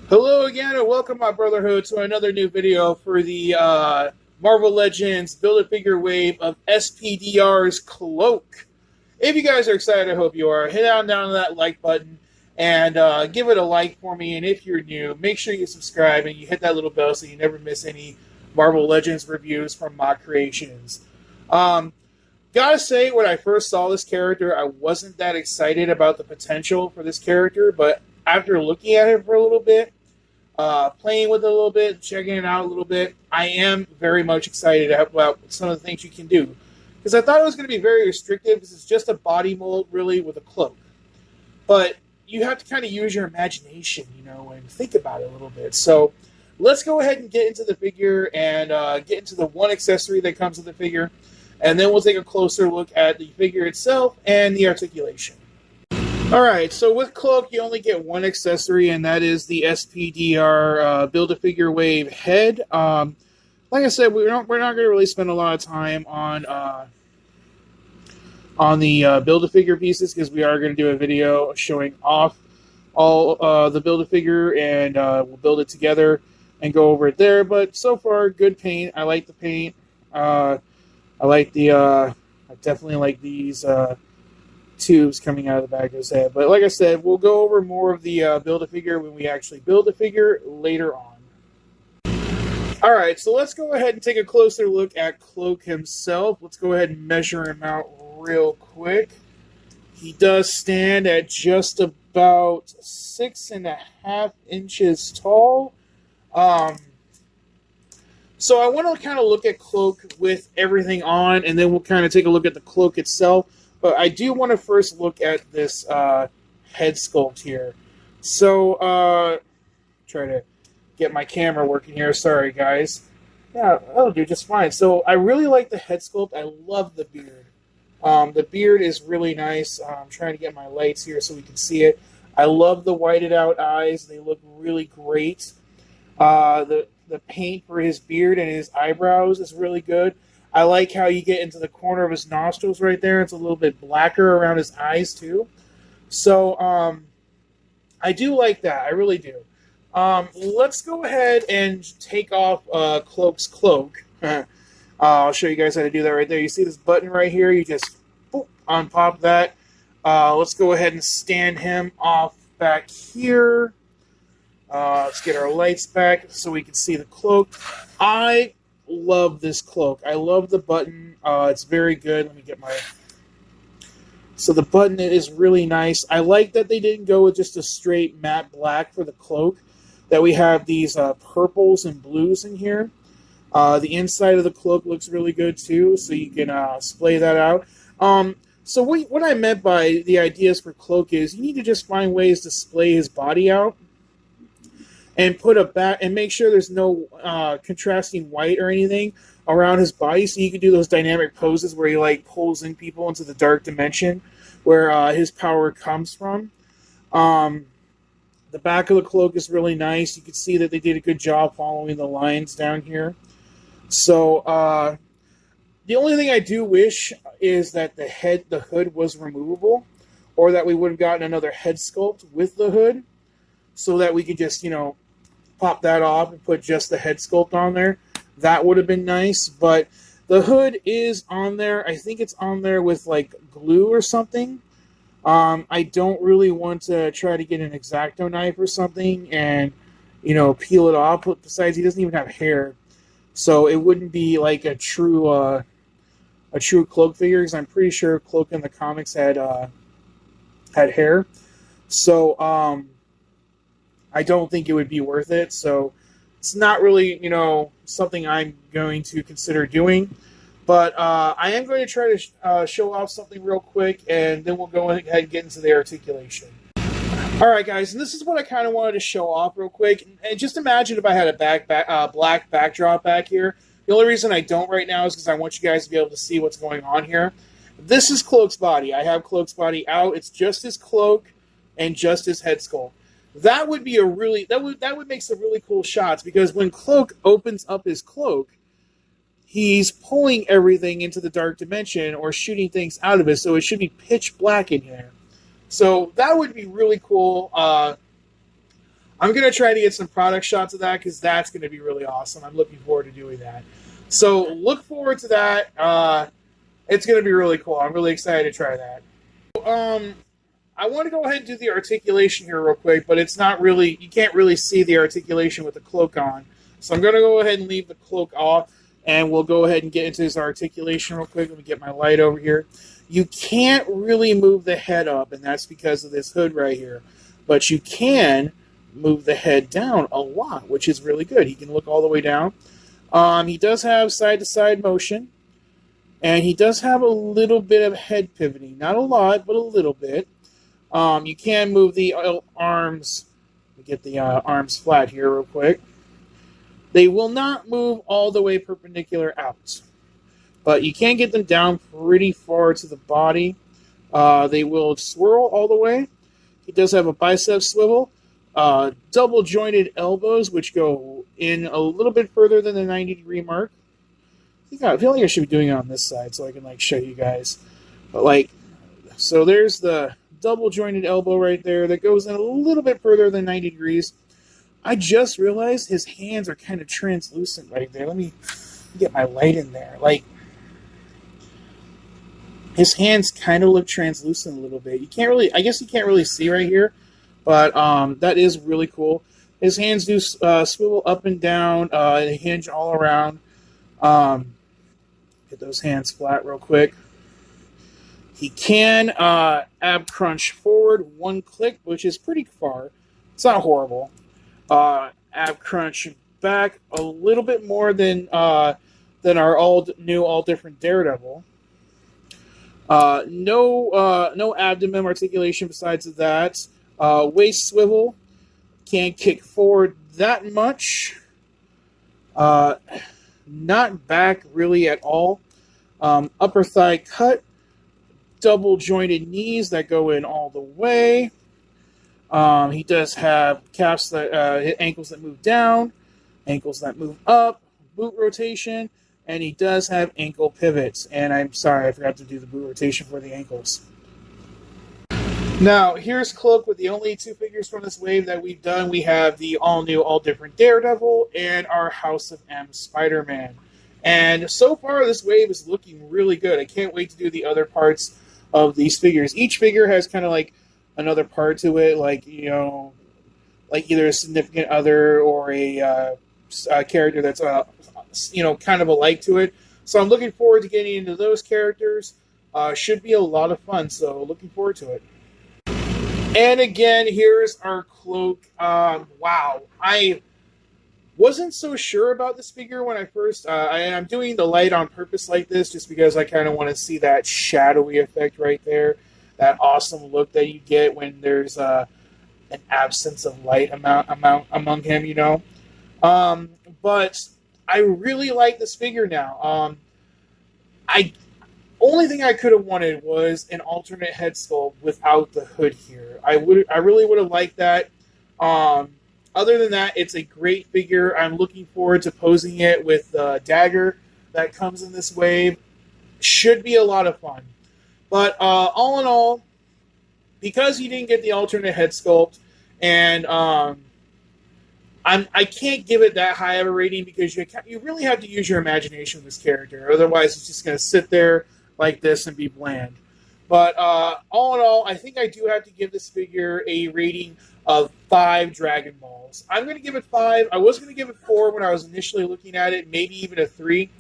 Hello again, and welcome, my brotherhood, to another new video for the Marvel Legends Build-A-Figure wave of SPDR's Cloak. If you guys are excited, I hope you are. Hit down to that like button and give it a like for me. And if you're new, make sure you subscribe and you hit that little bell so you never miss any Marvel Legends reviews from Moch Creations. Gotta say, when I first saw this character, I wasn't that excited about the potential for this character, but after looking at it for a little bit, playing with it a little bit, checking it out a little bit, I am very much excited about some of the things you can do. Because I thought it was going to be very restrictive, because it's just a body mold, really, with a cloak. But you have to kind of use your imagination, and think about it a little bit. So let's go ahead and get into the figure and get into the one accessory that comes with the figure. And then we'll take a closer look at the figure itself and the articulation. Alright, so with Cloak, you only get one accessory, and that is the SPDR Build-A-Figure Wave head. Like I said, we're not going to really spend a lot of time on the Build-A-Figure pieces, because we are going to do a video showing off all the Build-A-Figure, and we'll build it together and go over it there. But so far, good paint. I like the paint. I definitely like these tubes coming out of the back of his head. But like I said, we'll go over more of the Build-A-Figure when we actually build the figure later on. Alright, so let's go ahead and take a closer look at Cloak himself. Let's go ahead and measure him out real quick. He does stand at just about 6.5 inches tall. So I want to kind of look at Cloak with everything on, and then we'll kind of take a look at the Cloak itself. But I do want to first look at this head sculpt here. So, try to get my camera working here. Sorry, guys. Yeah, that'll do just fine. So I really like the head sculpt. I love the beard. The beard is really nice. I'm trying to get my lights here so we can see it. I love the whited out eyes. They look really great. The paint for his beard and his eyebrows is really good. I like how you get into the corner of his nostrils right there. It's a little bit blacker around his eyes, too. So, I do like that. I really do. Let's go ahead and take off Cloak's cloak. I'll show you guys how to do that right there. You see this button right here? You just boop, unpop that. Let's go ahead and stand him off back here. Let's get our lights back so we can see the cloak. I love this cloak. I love the button. It's very good. Let me get my... So the button is really nice. I like that they didn't go with just a straight matte black for the cloak. That we have these purples and blues in here. The inside of the cloak looks really good too, so you can splay that out. So what I meant by the ideas for Cloak is you need to just find ways to splay his body out. And put a back and make sure there's no contrasting white or anything around his body, so you can do those dynamic poses where he pulls in people into the dark dimension where his power comes from. The back of the cloak is really nice. You can see that they did a good job following the lines down here. So the only thing I do wish is that the hood was removable, or that we would have gotten another head sculpt with the hood, so that we could just pop that off and put just the head sculpt on there. That would have been nice, but the hood is on there. I think it's on there with glue or something. I don't really want to try to get an X-Acto knife or something and peel it off. Besides, he doesn't even have hair, so it wouldn't be like a true Cloak figure, because I'm pretty sure Cloak in the comics had hair. So I don't think it would be worth it, so it's not really, something I'm going to consider doing. But I am going to try to show off something real quick, and then we'll go ahead and get into the articulation. Alright, guys, and this is what I kind of wanted to show off real quick. And just imagine if I had a black backdrop back here. The only reason I don't right now is because I want you guys to be able to see what's going on here. This is Cloak's body. I have Cloak's body out. It's just his cloak and just his head sculpt. That would be that would make some really cool shots, because when Cloak opens up his cloak, he's pulling everything into the dark dimension or shooting things out of it, so it should be pitch black in here. So that would be really cool. I'm going to try to get some product shots of that because that's going to be really awesome. I'm looking forward to doing that. So look forward to that. It's going to be really cool. I'm really excited to try that. I want to go ahead and do the articulation here real quick, but it's not really, you can't really see the articulation with the cloak on. So I'm going to go ahead and leave the cloak off, and we'll go ahead and get into this articulation real quick. Let me get my light over here. You can't really move the head up, and that's because of this hood right here. But you can move the head down a lot, which is really good. He can look all the way down. He does have side-to-side motion, and he does have a little bit of head pivoting. Not a lot, but a little bit. You can move the arms. Let me get the arms flat here real quick. They will not move all the way perpendicular out, but you can get them down pretty far to the body. They will swirl all the way. He does have a bicep swivel, double jointed elbows, which go in a little bit further than the 90-degree mark. I feel like I should be doing it on this side so I can show you guys. But so there's the double jointed elbow right there that goes in a little bit further than 90 degrees. I just realized his hands are kind of translucent right there. Let me get my light in there. His hands kind of look translucent a little bit. I guess you can't really see right here, but that is really cool. His hands do swivel up and down, and hinge all around. Get those hands flat real quick. He can ab crunch forward one click, which is pretty far. It's not horrible. Ab crunch back a little bit more than our all different Daredevil. No abdomen articulation besides that. Waist swivel, can't kick forward that much. Not back really at all. Upper thigh cut, double jointed knees that go in all the way. He does have calves ankles that move down, ankles that move up, boot rotation, and he does have ankle pivots. And I'm sorry, I forgot to do the boot rotation for the ankles. Now, here's Cloak with the only two figures from this wave that we've done. We have the all-new, all-different Daredevil and our House of M Spider-Man. And so far, this wave is looking really good. I can't wait to do the other parts of these figures. Each figure has kind of another part to it, either a significant other or a character that's, kind of alike to it. So I'm looking forward to getting into those characters. Should be a lot of fun, so looking forward to it. And again, here's our Cloak. Wow. I wasn't so sure about this figure when I first... I'm doing the light on purpose like this just because I kind of want to see that shadowy effect right there. That awesome look that you get when there's an absence of light among him, But I really like this figure now. Only thing I could have wanted was an alternate head sculpt without the hood here. I really would have liked that. Other than that, it's a great figure. I'm looking forward to posing it with the dagger that comes in this wave. Should be a lot of fun. But all in all, because you didn't get the alternate head sculpt, and I can't give it that high of a rating because you really have to use your imagination with this character. Otherwise, it's just going to sit there like this and be bland. But all in all, I think I do have to give this figure a rating of 5 Dragon Balls. I'm going to give it 5. I was going to give it 4 when I was initially looking at it, maybe even a 3.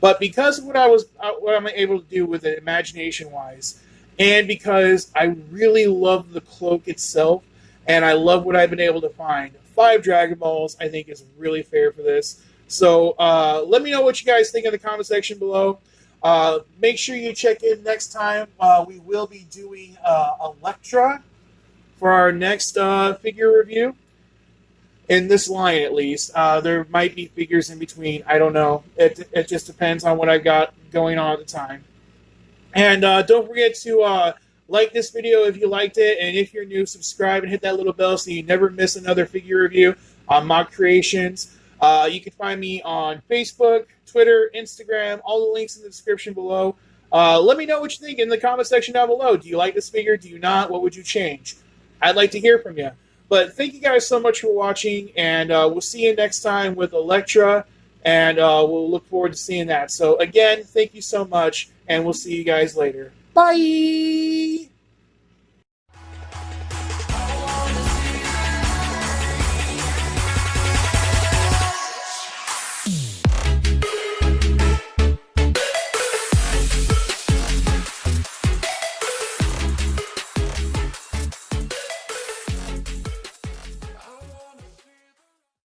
But because of what I'm able to do with it imagination-wise, and because I really love the Cloak itself, and I love what I've been able to find, 5 Dragon Balls I think is really fair for this. So let me know what you guys think in the comment section below. Make sure you check in next time. We will be doing Elektra for our next figure review. In this line, at least. There might be figures in between. I don't know. It just depends on what I've got going on at the time. And don't forget to like this video if you liked it. And if you're new, subscribe and hit that little bell so you never miss another figure review on Moch Creations. You can find me on Facebook, Twitter, Instagram. All the links in the description below. Let me know what you think in the comment section down below. Do you like this figure? Do you not? What would you change? I'd like to hear from you. But thank you guys so much for watching, and we'll see you next time with Elektra, and we'll look forward to seeing that. So again, thank you so much, and we'll see you guys later. Bye!